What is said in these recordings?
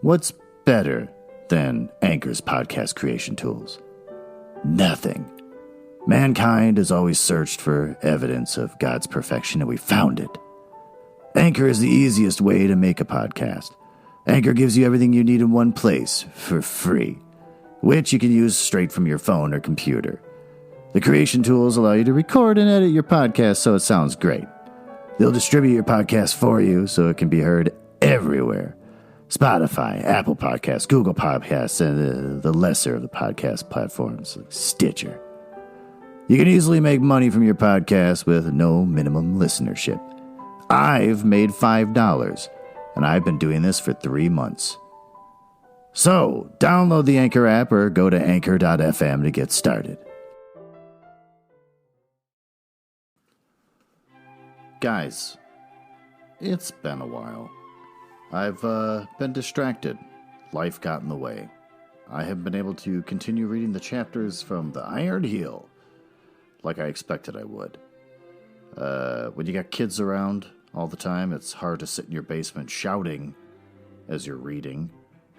What's better than Anchor's podcast creation tools? Nothing. Mankind has always searched for evidence of God's perfection, and we found it. Anchor is the easiest way to make a podcast. Anchor gives you everything you need in one place for free, which you can use straight from your phone or computer. The creation tools allow you to record and edit your podcast so it sounds great. They'll distribute your podcast for you so it can be heard everywhere. Spotify, Apple Podcasts, Google Podcasts, and the lesser of the podcast platforms like Stitcher. You can easily make money from your podcast with no minimum listenership. I've made $5, and I've been doing this for 3 months. So, download the Anchor app or go to anchor.fm to get started. Guys, it's been a while. I've been distracted. Life got in the way. I haven't been able to continue reading the chapters from the Iron Heel like I expected I would. When you got kids around all the time, it's hard to sit in your basement shouting as you're reading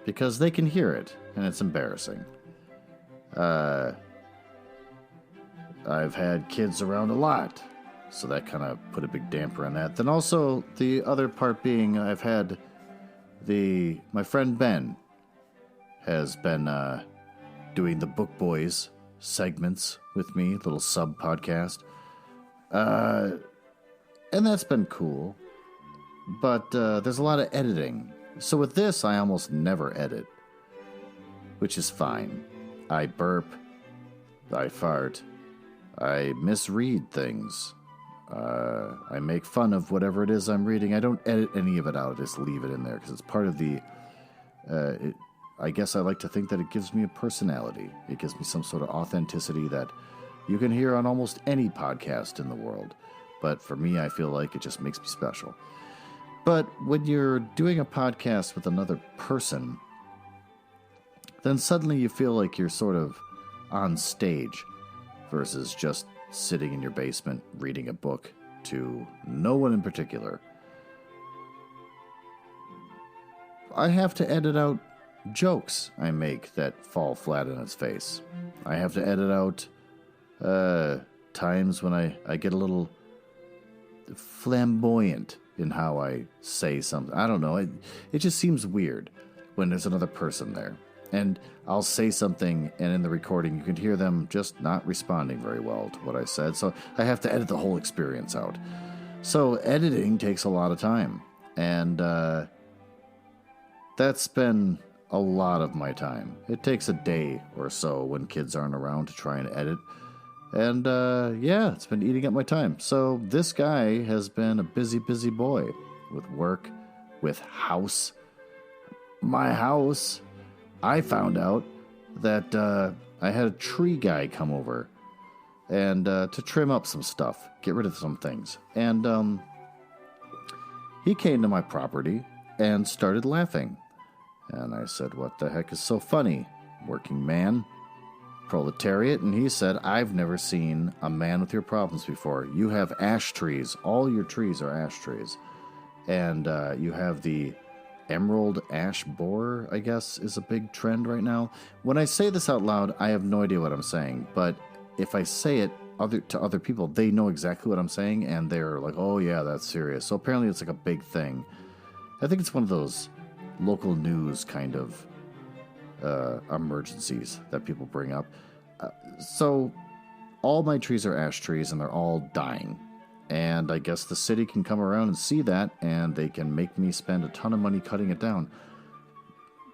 because they can hear it, and it's embarrassing. I've had kids around a lot, so that kind of put a big damper on that. Then also, the other part being I've had my friend Ben has been doing the Book Boys segments with me, little sub-podcast. And that's been cool. But there's a lot of editing. So with this, I almost never edit, which is fine. I burp. I fart. I misread things. I make fun of whatever it is I'm reading. I don't edit any of it out. I just leave it in there because it's part of the... I guess I like to think that it gives me a personality. It gives me some sort of authenticity that you can hear on almost any podcast in the world. But for me, I feel like it just makes me special. But when you're doing a podcast with another person, then suddenly you feel like you're sort of on stage versus just sitting in your basement reading a book to no one in particular. I have to edit out jokes I make that fall flat on its face. I have to edit out times when I get a little flamboyant in how I say something. I don't know. It just seems weird when there's another person there. And I'll say something, and in the recording, you can hear them just not responding very well to what I said. So I have to edit the whole experience out. So editing takes a lot of time. And that's been a lot of my time. It takes a day or so when kids aren't around to try and edit. And yeah, it's been eating up my time. So this guy has been a busy, busy boy with work, with house. My house... I found out that I had a tree guy come over and to trim up some stuff, get rid of some things. And he came to my property and started laughing. And I said, "What the heck is so funny, working man, proletariat?" And he said, "I've never seen a man with your problems before. You have ash trees. All your trees are ash trees. And you have the emerald ash borer, I guess, is a big trend right now." When I say this out loud, I have no idea what I'm saying. But if I say it to other people, they know exactly what I'm saying, and they're like, "Oh yeah, that's serious." So apparently it's like a big thing. I think it's one of those local news kind of emergencies that people bring up. So all my trees are ash trees, and they're all dying. And I guess the city can come around and see that, and they can make me spend a ton of money cutting it down.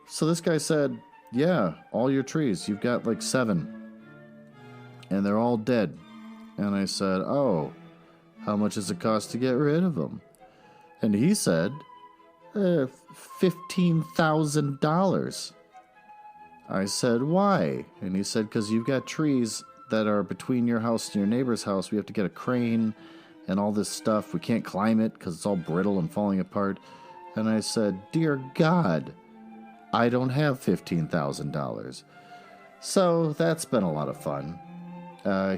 So this guy said, "Yeah, all your trees, you've got like 7. And they're all dead." And I said, "Oh, how much does it cost to get rid of them?" And he said, $15,000. I said, "Why?" And he said, "Because you've got trees that are between your house and your neighbor's house. We have to get a crane and all this stuff. We can't climb it because it's all brittle and falling apart." And I said, "Dear God, I don't have $15,000. So that's been a lot of fun.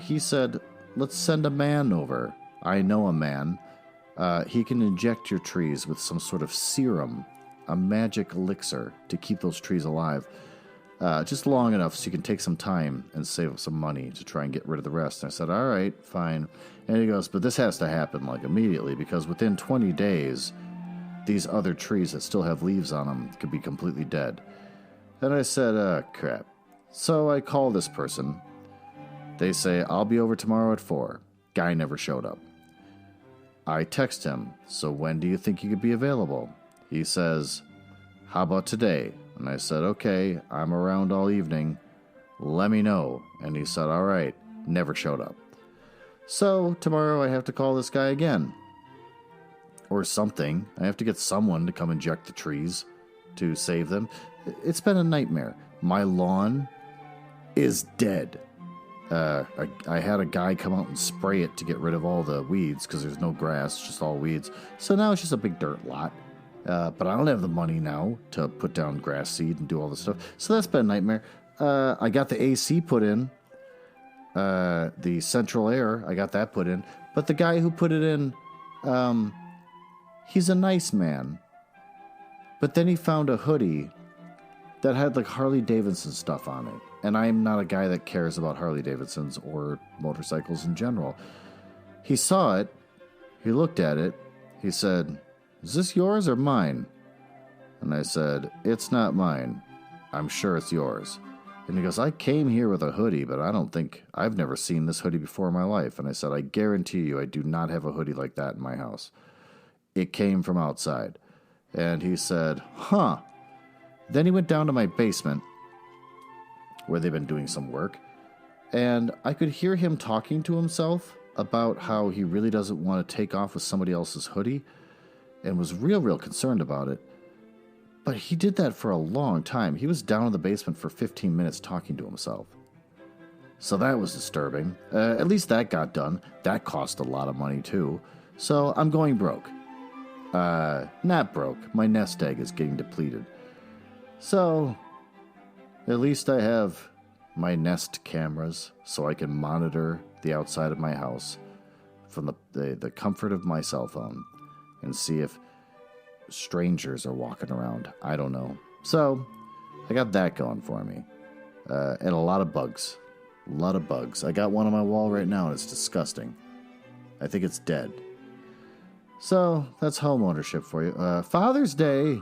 He said, "Let's send a man over. I know a man. He can inject your trees with some sort of serum a magic elixir to keep those trees alive. Just long enough so you can take some time and save up some money to try and get rid of the rest. And I said, all right, fine. And he goes, but this has to happen like immediately because within 20 days, these other trees that still have leaves on them could be completely dead. And I said, crap. So I call this person. They say, I'll be over tomorrow at 4. Guy never showed up. I text him, so when do you think you could be available? He says, how about today? And I said, okay, I'm around all evening. Let me know. And he said, all right, never showed up. So tomorrow I have to call this guy again. Or something. I have to get someone to come inject the trees to save them. It's been a nightmare. My lawn is dead. I had a guy come out and spray it to get rid of all the weeds because there's no grass, just all weeds. So now it's just a big dirt lot. But I don't have the money now to put down grass seed and do all this stuff. So that's been a nightmare. I got the AC put in. The central air, I got that put in. But the guy who put it in, he's a nice man. But then he found a hoodie that had like Harley Davidson stuff on it. And I'm not a guy that cares about Harley Davidsons or motorcycles in general. He saw it. He looked at it. He said, is this yours or mine? And I said, it's not mine. I'm sure it's yours. And he goes, I came here with a hoodie, but I've never seen this hoodie before in my life. And I said, I guarantee you I do not have a hoodie like that in my house. It came from outside. And he said, huh. Then he went down to my basement where they've been doing some work. And I could hear him talking to himself about how he really doesn't want to take off with somebody else's hoodie and was real concerned about it. But he did that for a long time. He was down in the basement for 15 minutes talking to himself. So that was disturbing. At least that got done. That cost a lot of money too. So I'm going broke. Not broke. My nest egg is getting depleted. So at least I have my Nest cameras so I can monitor the outside of my house from the comfort of my cell phone and see if strangers are walking around. I don't know. So I got that going for me. And a lot of bugs. A lot of bugs. I got one on my wall right now and it's disgusting. I think it's dead. So that's home ownership for you. Father's Day.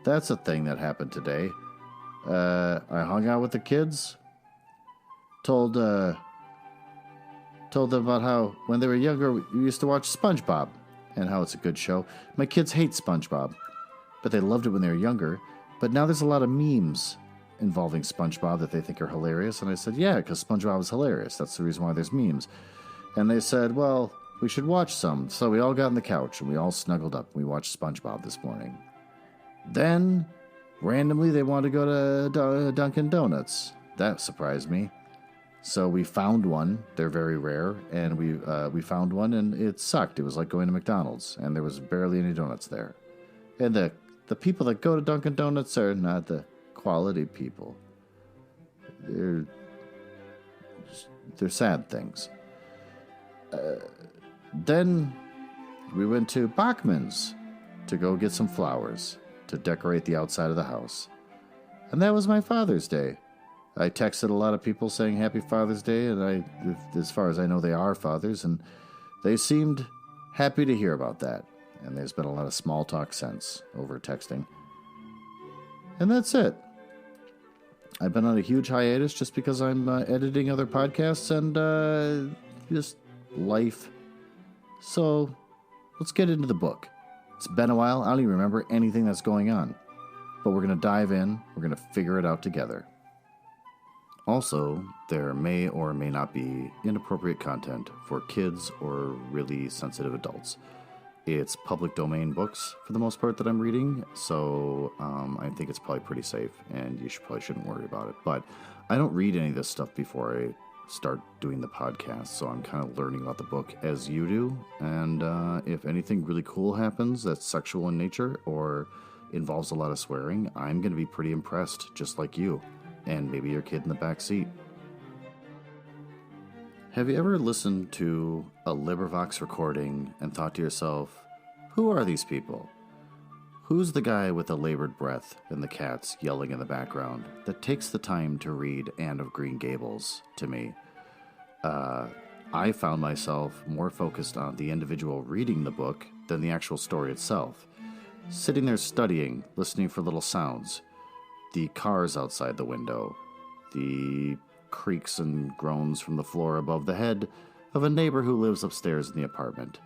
That's a thing that happened today. I hung out with the kids. Told them about how when they were younger we used to watch SpongeBob and how it's a good show. My kids hate SpongeBob, but they loved it when they were younger. But now there's a lot of memes involving SpongeBob that they think are hilarious. And I said, yeah, because SpongeBob is hilarious. That's the reason why there's memes. And they said, well, we should watch some. So we all got on the couch and we all snuggled up. We watched SpongeBob this morning. Then, randomly, they wanted to go to Dunkin' Donuts. That surprised me. So we found one. They're very rare. And we found one, and it sucked. It was like going to McDonald's, and there was barely any donuts there. And the people that go to Dunkin' Donuts are not the quality people. They're sad things. Then we went to Bachman's to go get some flowers to decorate the outside of the house. And that was my Father's Day. I texted a lot of people saying Happy Father's Day, and as far as I know, they are fathers, and they seemed happy to hear about that. And there's been a lot of small talk since over texting. And that's it. I've been on a huge hiatus just because I'm editing other podcasts and just life. So let's get into the book. It's been a while. I don't even remember anything that's going on. But we're going to dive in. We're going to figure it out together. Also, there may or may not be inappropriate content for kids or really sensitive adults. It's public domain books for the most part that I'm reading, so I think it's probably pretty safe, and you probably shouldn't worry about it. But I don't read any of this stuff before I start doing the podcast, so I'm kind of learning about the book as you do. And if anything really cool happens that's sexual in nature or involves a lot of swearing, I'm going to be pretty impressed, just like you, and maybe your kid in the back seat. Have you ever listened to a LibriVox recording and thought to yourself, who are these people? Who's the guy with the labored breath and the cats yelling in the background that takes the time to read Anne of Green Gables to me? I found myself more focused on the individual reading the book than the actual story itself. Sitting there studying, listening for little sounds. The cars outside the window. The creaks and groans from the floor above the head of a neighbor who lives upstairs in the apartment.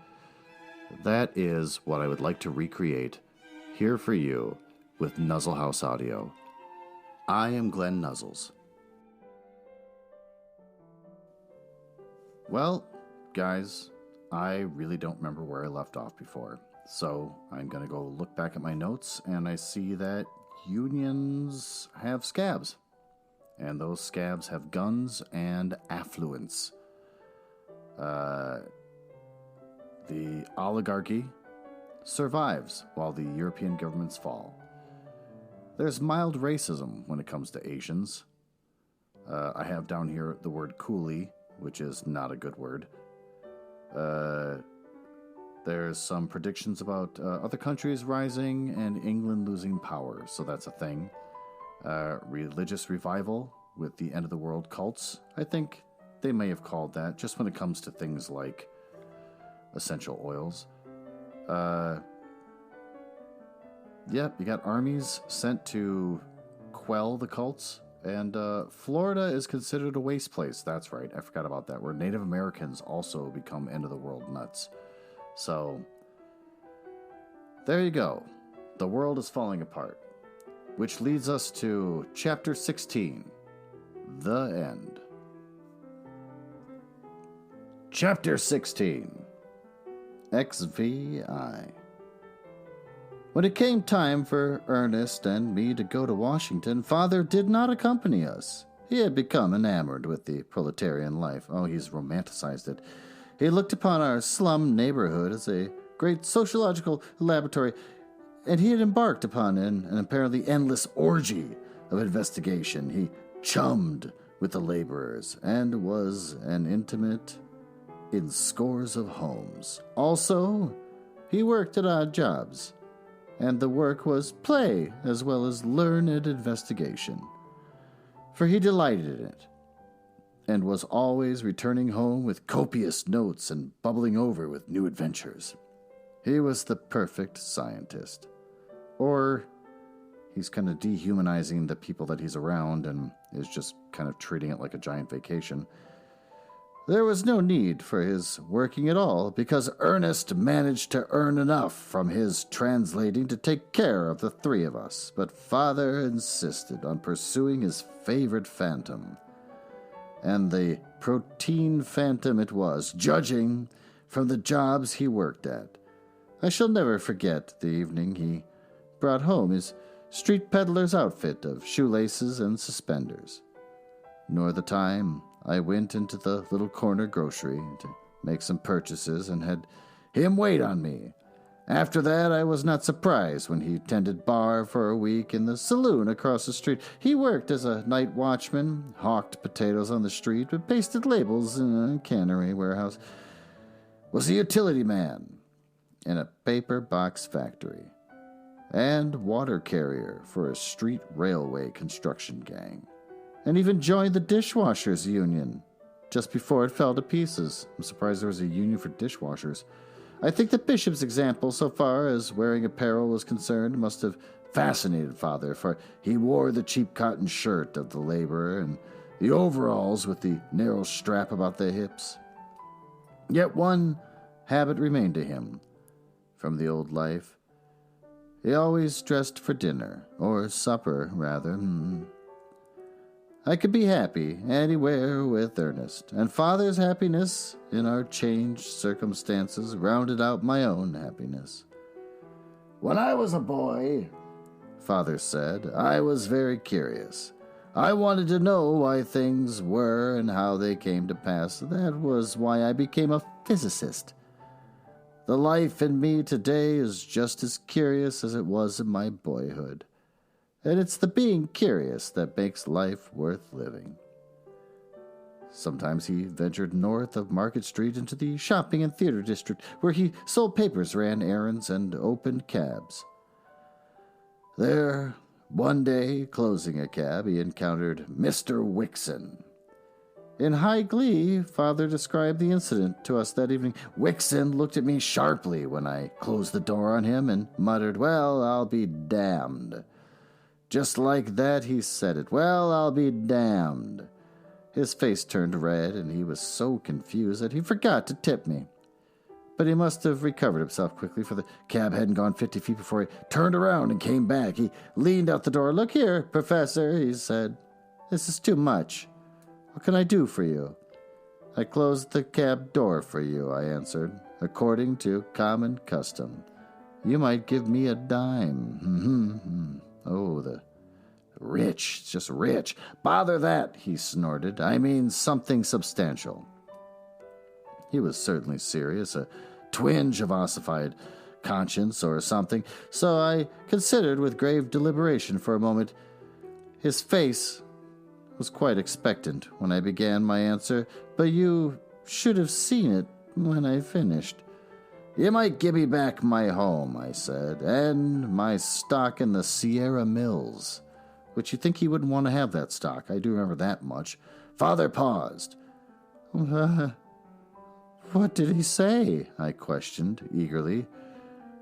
That is what I would like to recreate here for you with Nuzzle House Audio. I am Glenn Nuzzles. Well, guys, I really don't remember where I left off before. So I'm going to go look back at my notes, and I see that unions have scabs. And those scabs have guns and affluence. The oligarchy survives while the European governments fall. There's mild racism when it comes to Asians. I have down here the word coolie, which is not a good word. There's some predictions about other countries rising and England losing power, so that's a thing. Religious revival with the end of the world cults. I think they may have called that, just when it comes to things like essential oils. You got armies sent to quell the cults. And Florida is considered a waste place. That's right. I forgot about that. Where Native Americans also become end-of-the-world nuts. So, there you go. The world is falling apart. Which leads us to Chapter 16. The End. Chapter 16. XVI. When it came time for Ernest and me to go to Washington, Father did not accompany us. He had become enamored with the proletarian life. Oh, he's romanticized it. He looked upon our slum neighborhood as a great sociological laboratory, and he had embarked upon an apparently endless orgy of investigation. He chummed with the laborers and was an intimate in scores of homes. Also, he worked at odd jobs. And the work was play as well as learned investigation. For he delighted in it, and was always returning home with copious notes and bubbling over with new adventures. He was the perfect scientist. Or he's kind of dehumanizing the people that he's around and is just kind of treating it like a giant vacation. There was no need for his working at all, because Ernest managed to earn enough from his translating to take care of the three of us, but Father insisted on pursuing his favorite phantom. And the protein phantom it was, judging from the jobs he worked at. I shall never forget the evening he brought home his street peddler's outfit of shoelaces and suspenders, nor the time I went into the little corner grocery to make some purchases and had him wait on me. After that, I was not surprised when he tended bar for a week in the saloon across the street. He worked as a night watchman, hawked potatoes on the street, but pasted labels in a cannery warehouse, was a utility man in a paper box factory, and water carrier for a street railway construction gang. And even joined the dishwashers union just before it fell to pieces. I'm surprised there was a union for dishwashers. I think the bishop's example, so far as wearing apparel was concerned, must have fascinated Father, for he wore the cheap cotton shirt of the laborer and the overalls with the narrow strap about the hips. Yet one habit remained to him from the old life. He always dressed for dinner, or supper, rather. I could be happy anywhere with Ernest, and Father's happiness in our changed circumstances rounded out my own happiness. When I was a boy, Father said, I was very curious. I wanted to know why things were and how they came to pass. That was why I became a physicist. The life in me today is just as curious as it was in my boyhood. And it's the being curious that makes life worth living. Sometimes he ventured north of Market Street into the shopping and theater district, where he sold papers, ran errands, and opened cabs. There, one day, closing a cab, he encountered Mr. Wixon. In high glee, Father described the incident to us that evening. Wixon looked at me sharply when I closed the door on him and muttered, "Well, I'll be damned." Just like that, he said it. "Well, I'll be damned." His face turned red, and he was so confused that he forgot to tip me. But he must have recovered himself quickly, for the cab hadn't gone 50 feet before he turned around and came back. He leaned out the door. "Look here, Professor," he said. "This is too much. What can I do for you?" "I closed the cab door for you," I answered, "according to common custom. You might give me a dime." Oh, the rich, it's just rich. "Bother that," he snorted. "I mean something substantial." He was certainly serious, a twinge of ossified conscience or something, so I considered with grave deliberation for a moment. His face was quite expectant when I began my answer, but you should have seen it when I finished. "You might give me back my home," I said, "and my stock in the Sierra Mills." Which you think he wouldn't want to have that stock. I do remember that much. Father paused. What did he say?" I questioned eagerly.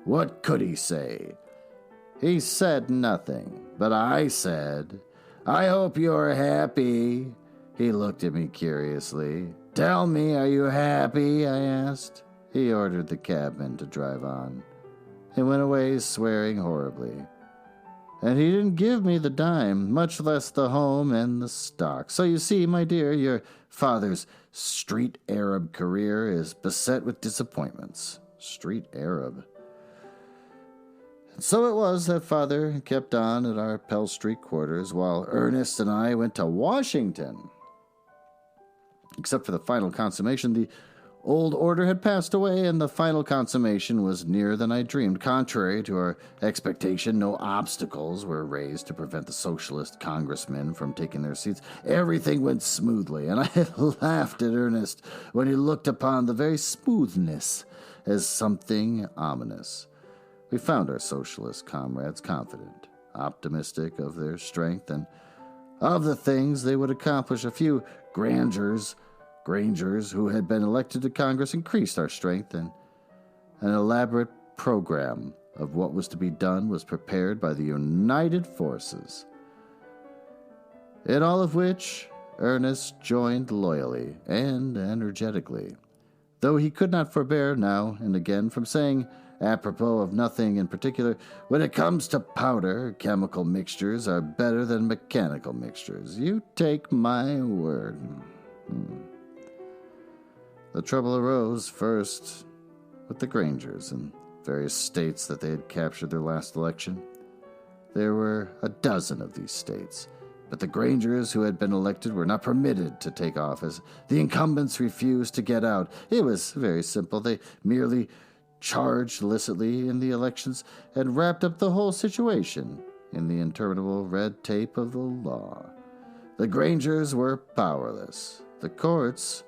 "What could he say?" "He said nothing, but I said, 'I hope you're happy.'" He looked at me curiously. "Tell me, are you happy?" I asked. He ordered the cabman to drive on. He went away swearing horribly. And he didn't give me the dime, much less the home and the stock. So you see, my dear, your father's street Arab career is beset with disappointments. Street Arab. And so it was that Father kept on at our Pell Street quarters while Ernest and I went to Washington. Except for the final consummation, the old order had passed away, and the final consummation was nearer than I dreamed. Contrary to our expectation, no obstacles were raised to prevent the socialist congressmen from taking their seats. Everything went smoothly, and I laughed at Ernest when he looked upon the very smoothness as something ominous. We found our socialist comrades confident, optimistic of their strength, and of the things they would accomplish. A few Grangers who had been elected to Congress increased our strength, and an elaborate program of what was to be done was prepared by the united forces, in all of which Ernest joined loyally and energetically, though he could not forbear now and again from saying, apropos of nothing in particular, "When it comes to powder, chemical mixtures are better than mechanical mixtures. You take my word." The trouble arose first with the Grangers in various states that they had captured their last election. There were a dozen of these states, but the Grangers who had been elected were not permitted to take office. The incumbents refused to get out. It was very simple. They merely charged illicitly in the elections and wrapped up the whole situation in the interminable red tape of the law. The Grangers were powerless. The courts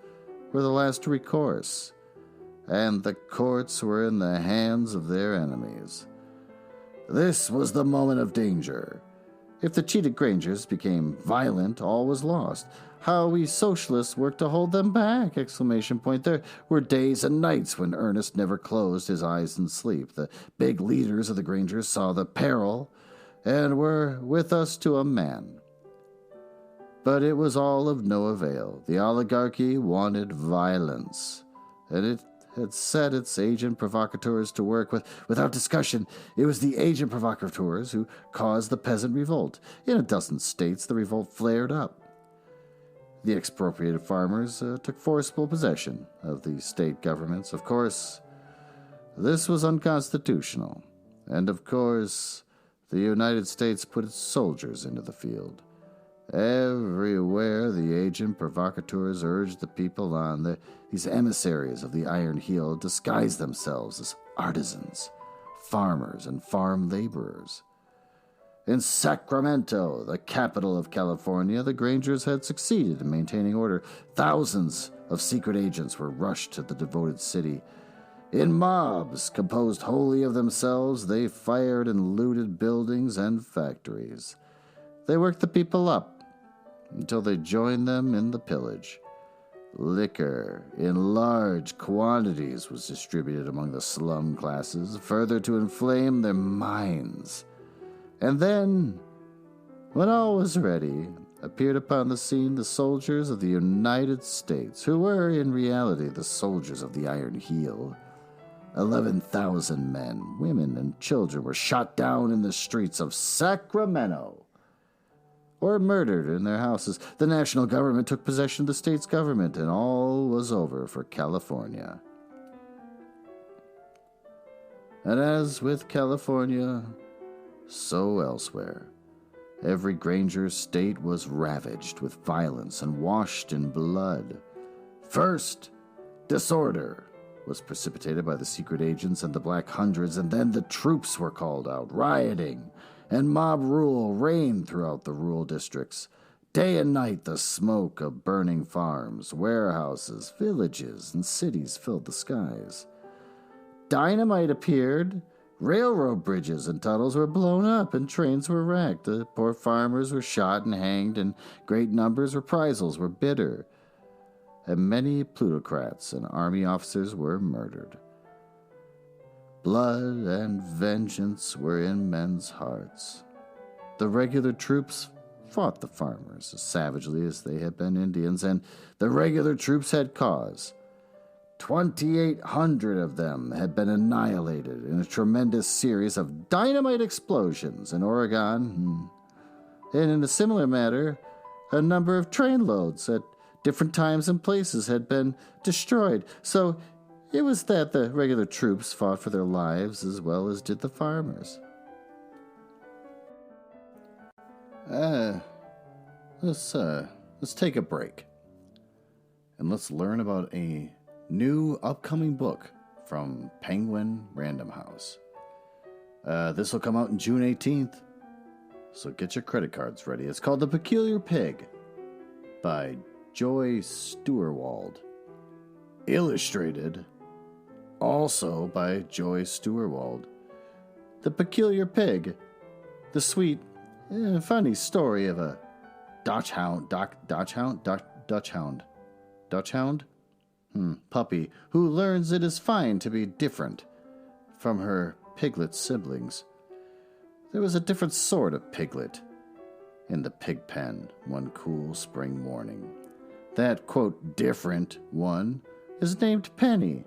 were the last recourse, and the courts were in the hands of their enemies. This was the moment of danger. If the cheated Grangers became violent, all was lost. How we socialists worked to hold them back! There were days and nights when Ernest never closed his eyes in sleep. The big leaders of the Grangers saw the peril and were with us to a man. But it was all of no avail. The oligarchy wanted violence, and it had set its agent provocateurs to work without discussion. It was the agent provocateurs who caused the peasant revolt. In a dozen states, the revolt flared up. The expropriated farmers took forcible possession of the state governments. Of course, this was unconstitutional, and of course, the United States put its soldiers into the field. Everywhere the agent provocateurs urged the people on. These emissaries of the Iron Heel disguised themselves as artisans, farmers, and farm laborers. In Sacramento, the capital of California, the Grangers had succeeded in maintaining order. Thousands of secret agents were rushed to the devoted city, In mobs composed wholly of themselves, they fired and looted buildings and factories. They worked the people up until they joined them in the pillage. Liquor in large quantities was distributed among the slum classes, further to inflame their minds. And then, when all was ready, appeared upon the scene the soldiers of the United States, who were in reality the soldiers of the Iron Heel. 11,000 men, women, and children were shot down in the streets of Sacramento or murdered in their houses. The national government took possession of the state's government, and all was over for California. And as with California, so elsewhere, every Granger's state was ravaged with violence and washed in blood. First, disorder was precipitated by the secret agents and the Black Hundreds, and then the troops were called out. Rioting and mob rule reigned throughout the rural districts. Day and night the smoke of burning farms, warehouses, villages, and cities filled the skies. Dynamite appeared. Railroad bridges and tunnels were blown up, and trains were wrecked. The poor farmers were shot and hanged, and great numbers of reprisals were bitter. And many plutocrats and army officers were murdered. Blood and vengeance were in men's hearts. The regular troops fought the farmers as savagely as they had been Indians, and the regular troops had cause. 2,800 of them had been annihilated in a tremendous series of dynamite explosions in Oregon. And in a similar manner, a number of train loads at different times and places had been destroyed. So it was that the regular troops fought for their lives as well as did the farmers. Let's take a break. And let's learn about a new upcoming book from Penguin Random House. This will come out on June 18th, so get your credit cards ready. It's called The Peculiar Pig by Joy Steuerwald. Illustrated also by Joy Steuerwald. The Peculiar Pig, the sweet, funny story of a Dachshund puppy who learns it is fine to be different from her piglet siblings. There was a different sort of piglet in the pig pen one cool spring morning. That, quote, different one is named Penny,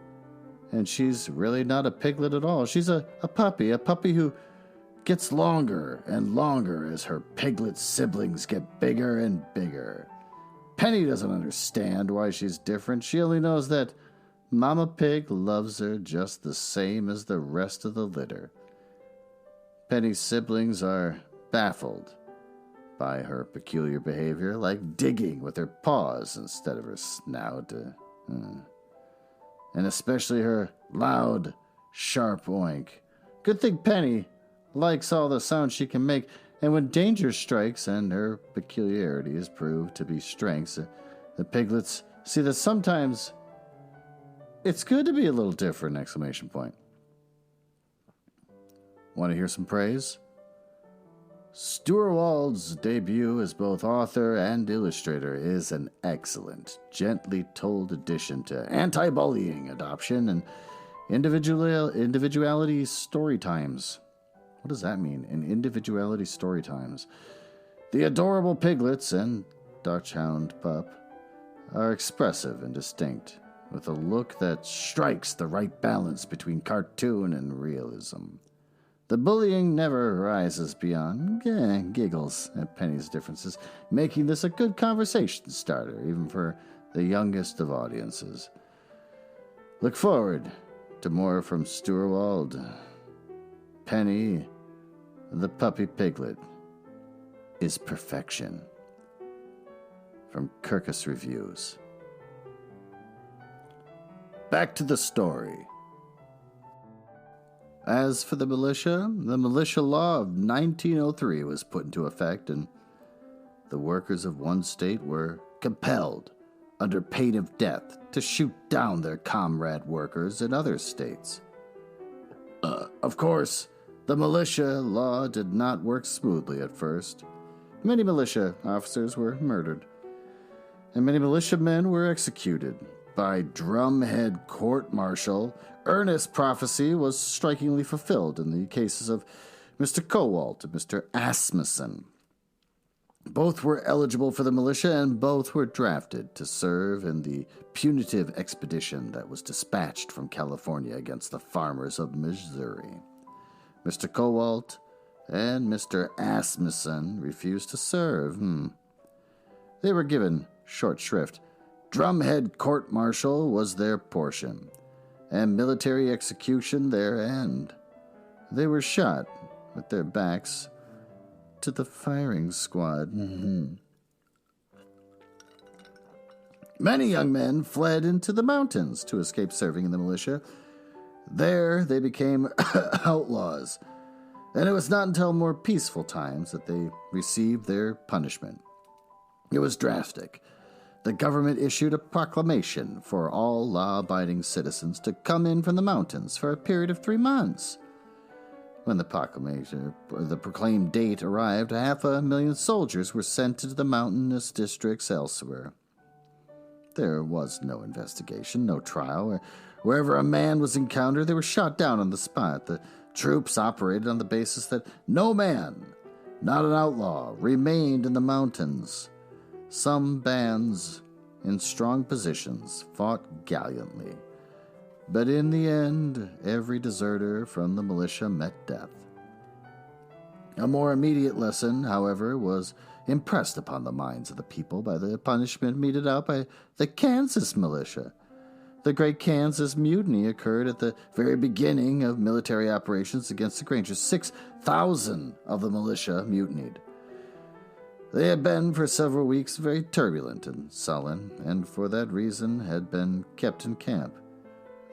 and she's really not a piglet at all. She's a puppy who gets longer and longer as her piglet siblings get bigger and bigger. Penny doesn't understand why she's different. She only knows that Mama Pig loves her just the same as the rest of the litter. Penny's siblings are baffled by her peculiar behavior, like digging with her paws instead of her snout. And especially her loud, sharp oink. Good thing Penny likes all the sounds she can make, and when danger strikes and her peculiarities prove to be strengths, the piglets see that sometimes it's good to be a little different! Exclamation point. Want to hear some praise? Steuerwald's debut as both author and illustrator is an excellent, gently told addition to anti-bullying adoption and individuality story times. What does that mean? In individuality story times. The adorable piglets and Dachshund pup are expressive and distinct, with a look that strikes the right balance between cartoon and realism. The bullying never rises beyond giggles at Penny's differences, making this a good conversation starter, even for the youngest of audiences. Look forward to more from Steuerwald. Penny, the puppy piglet, is perfection. From Kirkus Reviews. Back to the story. As for the militia law of 1903 was put into effect, and the workers of one state were compelled under pain of death, to shoot down their comrade workers in other states. Of course, the militia law did not work smoothly at first. Many militia officers were murdered, and many militiamen were executed. By drumhead court-martial, Ernest's prophecy was strikingly fulfilled in the cases of Mr. Kowalt and Mr. Asmussen. Both were eligible for the militia, and both were drafted to serve in the punitive expedition that was dispatched from California against the farmers of Missouri. Mr. Kowalt and Mr. Asmussen refused to serve. They were given short shrift. Drumhead court-martial was their portion, and military execution their end. They were shot with their backs to the firing squad. Many young men fled into the mountains to escape serving in the militia. There they became outlaws, and it was not until more peaceful times that they received their punishment. It was drastic. The government issued a proclamation for all law-abiding citizens to come in from the mountains for a period of 3 months. When the proclaimed date arrived, 500,000 soldiers were sent into the mountainous districts elsewhere. There was no investigation, no trial. Wherever a man was encountered, they were shot down on the spot. The troops operated on the basis that no man, not an outlaw, remained in the mountains. Some bands in strong positions fought gallantly, but in the end, every deserter from the militia met death. A more immediate lesson, however, was impressed upon the minds of the people by the punishment meted out by the Kansas militia. The Great Kansas Mutiny occurred at the very beginning of military operations against the Grangers. 6,000 of the militia mutinied. They had been for several weeks very turbulent and sullen, and for that reason had been kept in camp.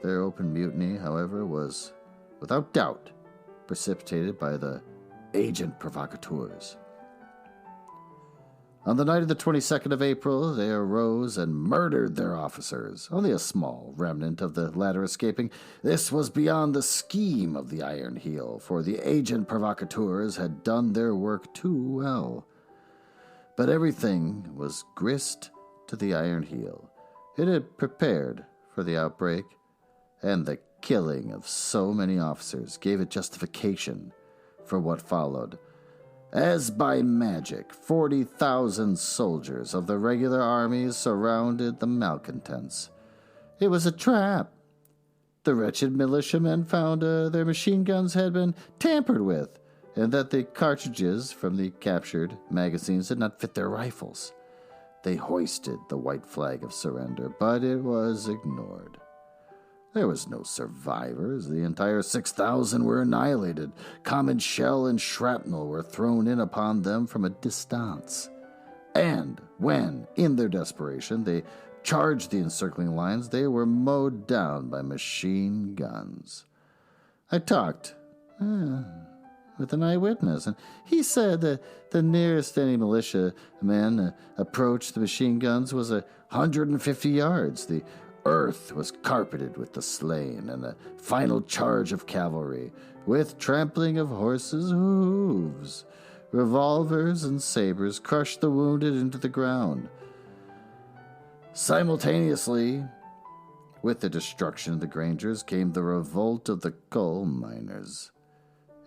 Their open mutiny, however, was without doubt precipitated by the agent provocateurs. On the night of the 22nd of April, they arose and murdered their officers, only a small remnant of the latter escaping. This was beyond the scheme of the Iron Heel, for the agent provocateurs had done their work too well. But everything was grist to the Iron Heel. It had prepared for the outbreak, and the killing of so many officers gave it justification for what followed. As by magic, 40,000 soldiers of the regular army surrounded the malcontents. It was a trap. The wretched militiamen found their machine guns had been tampered with, and that the cartridges from the captured magazines did not fit their rifles. They hoisted the white flag of surrender, but it was ignored. There was no survivors. The entire 6,000 were annihilated. Common shell and shrapnel were thrown in upon them from a distance. And when, in their desperation, they charged the encircling lines, they were mowed down by machine guns. I talked with an eyewitness, and he said that the nearest any militia men approached the machine guns was 150 yards. The earth was carpeted with the slain, and a final charge of cavalry, with trampling of horses' hooves. Revolvers and sabers crushed the wounded into the ground. Simultaneously with the destruction of the Grangers came the revolt of the coal miners.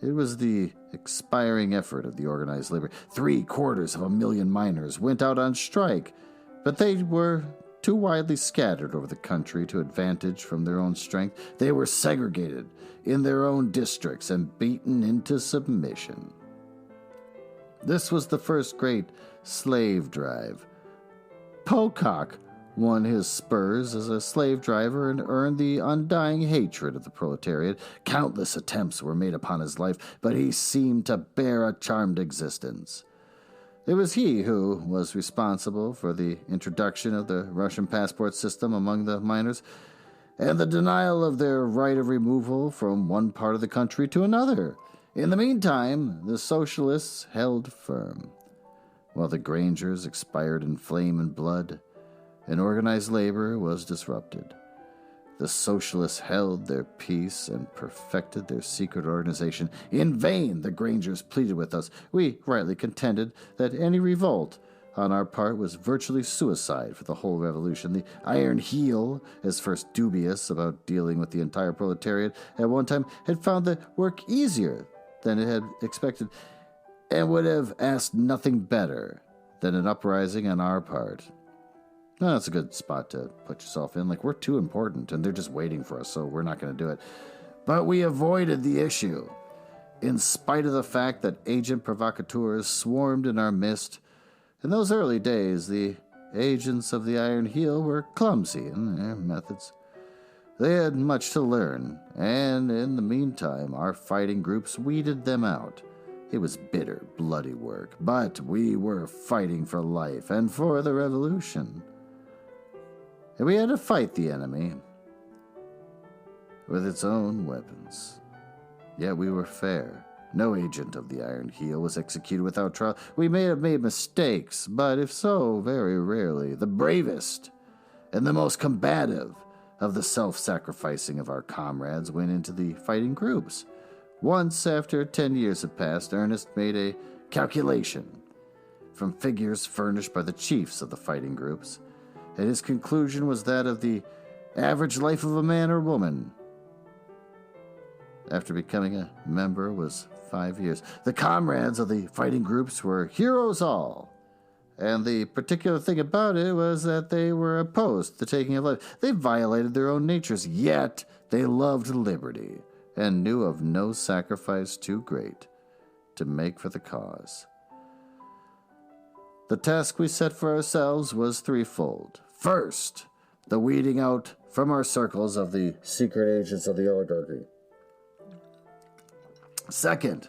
It was the expiring effort of the organized labor. 750,000 miners went out on strike, but they were too widely scattered over the country to advantage from their own strength. They were segregated in their own districts and beaten into submission. This was the first great slave drive. Pocock won his spurs as a slave driver and earned the undying hatred of the proletariat. Countless attempts were made upon his life, but he seemed to bear a charmed existence. It was he who was responsible for the introduction of the Russian passport system among the miners and the denial of their right of removal from one part of the country to another. In the meantime, the socialists held firm. While the Grangers expired in flame and blood, and organized labor was disrupted. The socialists held their peace and perfected their secret organization. In vain the Grangers pleaded with us. We rightly contended that any revolt on our part was virtually suicide for the whole revolution. The Iron Heel, as first dubious about dealing with the entire proletariat, at one time had found the work easier than it had expected, and would have asked nothing better than an uprising on our part. No, that's a good spot to put yourself in. Like, we're too important, and they're just waiting for us, so we're not going to do it. But we avoided the issue, in spite of the fact that agent provocateurs swarmed in our midst. In those early days, the agents of the Iron Heel were clumsy in their methods. They had much to learn, and in the meantime, our fighting groups weeded them out. It was bitter, bloody work, but we were fighting for life and for the revolution. And we had to fight the enemy with its own weapons. Yet we were fair. No agent of the Iron Heel was executed without trial. We may have made mistakes, but if so, very rarely. The bravest and the most combative of the self-sacrificing of our comrades went into the fighting groups. Once, after 10 years had passed, Ernest made a calculation from figures furnished by the chiefs of the fighting groups, and his conclusion was that of the average life of a man or woman after becoming a member was 5 years. The comrades of the fighting groups were heroes all, and the particular thing about it was that they were opposed to the taking of life. They violated their own natures, yet they loved liberty and knew of no sacrifice too great to make for the cause. The task we set for ourselves was threefold. First, the weeding out from our circles of the secret agents of the oligarchy. Second,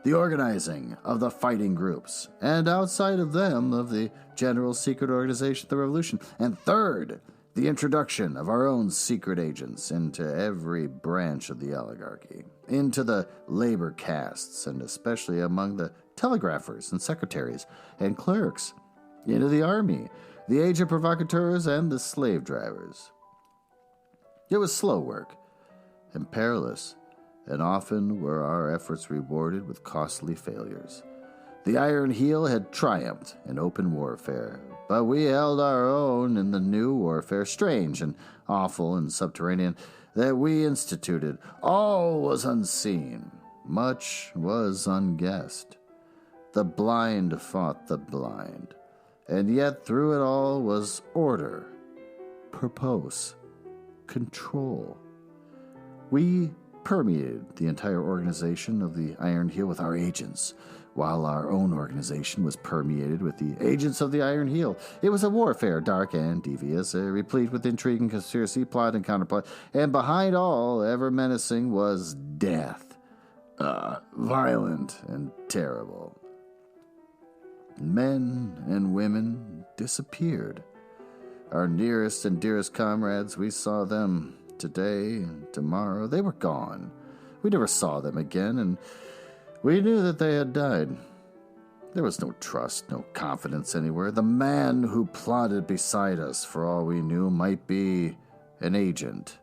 the organizing of the fighting groups, and outside of them, of the general secret organization of the revolution. And third, the introduction of our own secret agents into every branch of the oligarchy, into the labor castes, and especially among the telegraphers and secretaries and clerks, into the army, the agent provocateurs, and the slave drivers. It was slow work and perilous, and often were our efforts rewarded with costly failures. The Iron Heel had triumphed in open warfare, but we held our own in the new warfare, strange and awful and subterranean, that we instituted. All was unseen, much was unguessed. The blind fought the blind, and yet through it all was order, purpose, control. We permeated the entire organization of the Iron Heel with our agents, while our own organization was permeated with the agents of the Iron Heel. It was a warfare, dark and devious, replete with intrigue and conspiracy, plot and counterplot, and behind all, ever menacing, was death, violent and terrible. Men and women disappeared. Our nearest and dearest comrades, we saw them today and tomorrow. They were gone. We never saw them again, and we knew that they had died. There was no trust, no confidence anywhere. The man who plodded beside us, for all we knew, might be an agent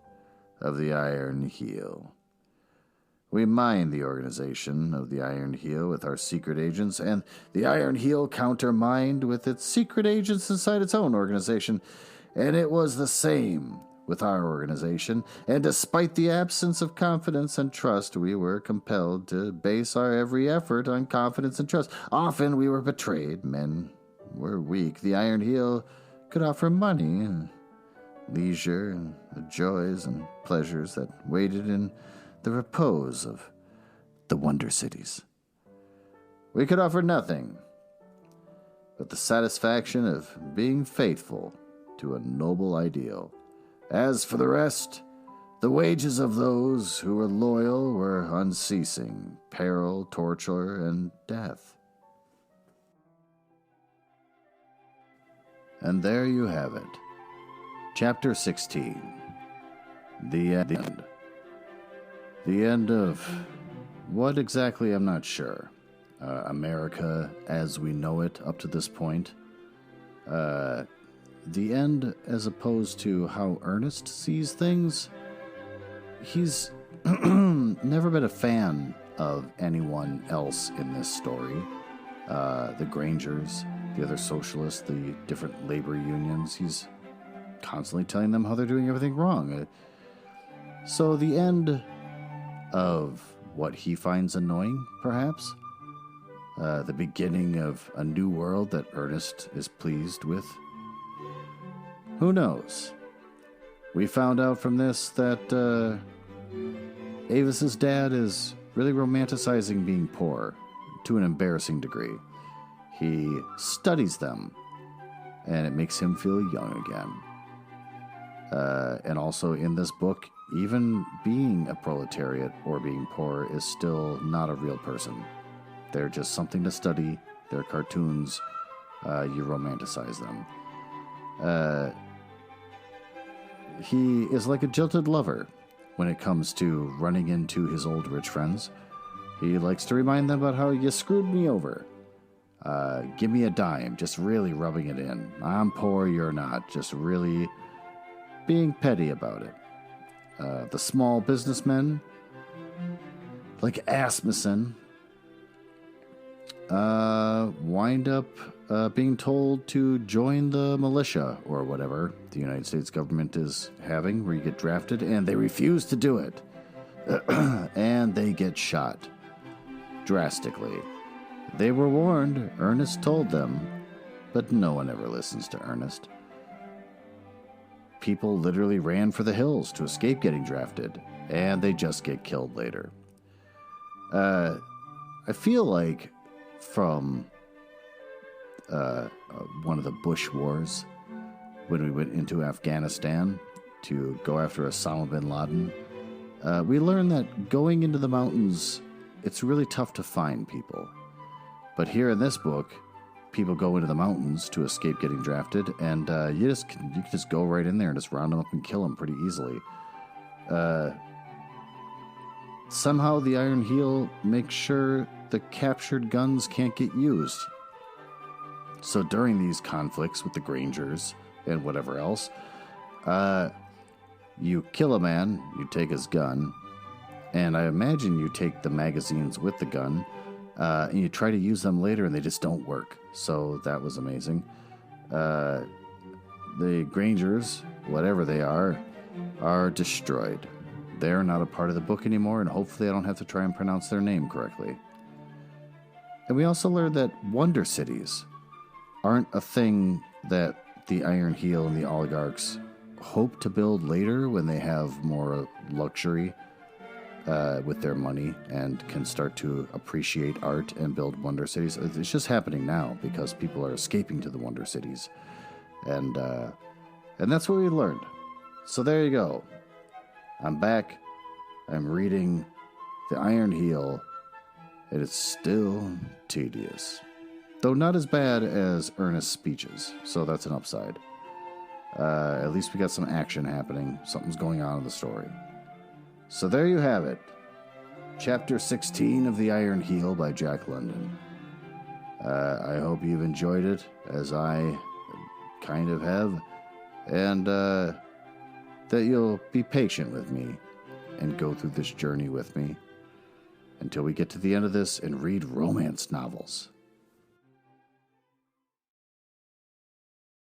of the Iron Heel. We mined the organization of the Iron Heel with our secret agents, and the Iron Heel countermined with its secret agents inside its own organization, and it was the same with our organization, and despite the absence of confidence and trust, we were compelled to base our every effort on confidence and trust. Often we were betrayed. Men were weak. The Iron Heel could offer money and leisure and the joys and pleasures that waited in the repose of the Wonder Cities. We could offer nothing but the satisfaction of being faithful to a noble ideal. As for the rest, the wages of those who were loyal were unceasing peril, torture, and death. And there you have it. Chapter 16. The end. The end of what exactly, I'm not sure. America as we know it up to this point. the end, as opposed to how Ernest sees things, he's never been a fan of anyone else in this story. The Grangers, the other socialists, the different labor unions. He's constantly telling them how they're doing everything wrong. So the end of what he finds annoying, perhaps, the beginning of a new world that Ernest is pleased with. Who knows? We found out from this that Avis's dad is really romanticizing being poor to an embarrassing degree. He studies them, and it makes him feel young again. And also in this book, even being a proletariat or being poor is still not a real person. They're just something to study. They're cartoons. You romanticize them. He is like a jilted lover when it comes to running into his old rich friends. He likes to remind them about how you screwed me over. Give me a dime, just really rubbing it in. I'm poor, you're not. Just really being petty about it. The small businessmen, like Asmussen, wind up being told to join the militia or whatever the United States government is having, where you get drafted, and they refuse to do it. And they get shot drastically. They were warned, Ernest told them, but no one ever listens to Ernest. People literally ran for the hills to escape getting drafted, and they just get killed later. I feel like from one of the Bush Wars, when we went into Afghanistan to go after Osama bin Laden, we learned that going into the mountains, it's really tough to find people. But here in this book, people go into the mountains to escape getting drafted, and you can just go right in there and just round them up and kill them pretty easily. Somehow the Iron Heel makes sure the captured guns can't get used. So during these conflicts with the Grangers and whatever else, you kill a man, you take his gun, and I imagine you take the magazines with the gun, and you try to use them later and they just don't work. So that was amazing. The Grangers, whatever they are destroyed. They're not a part of the book anymore, and hopefully I don't have to try and pronounce their name correctly. And we also learned that Wonder Cities aren't a thing that the Iron Heel and the oligarchs hope to build later when they have more luxury with their money and can start to appreciate art and build Wonder Cities. It's just happening now because people are escaping to the Wonder Cities. And that's what we learned. So there you go. I'm back. I'm reading The Iron Heel, and it's still tedious. Though not as bad as Ernest's speeches, so that's an upside. At least we got some action happening. Something's going on in the story. So there you have it. Chapter 16 of The Iron Heel by Jack London. I hope you've enjoyed it, as I kind of have. And that you'll be patient with me and go through this journey with me until we get to the end of this and read romance novels.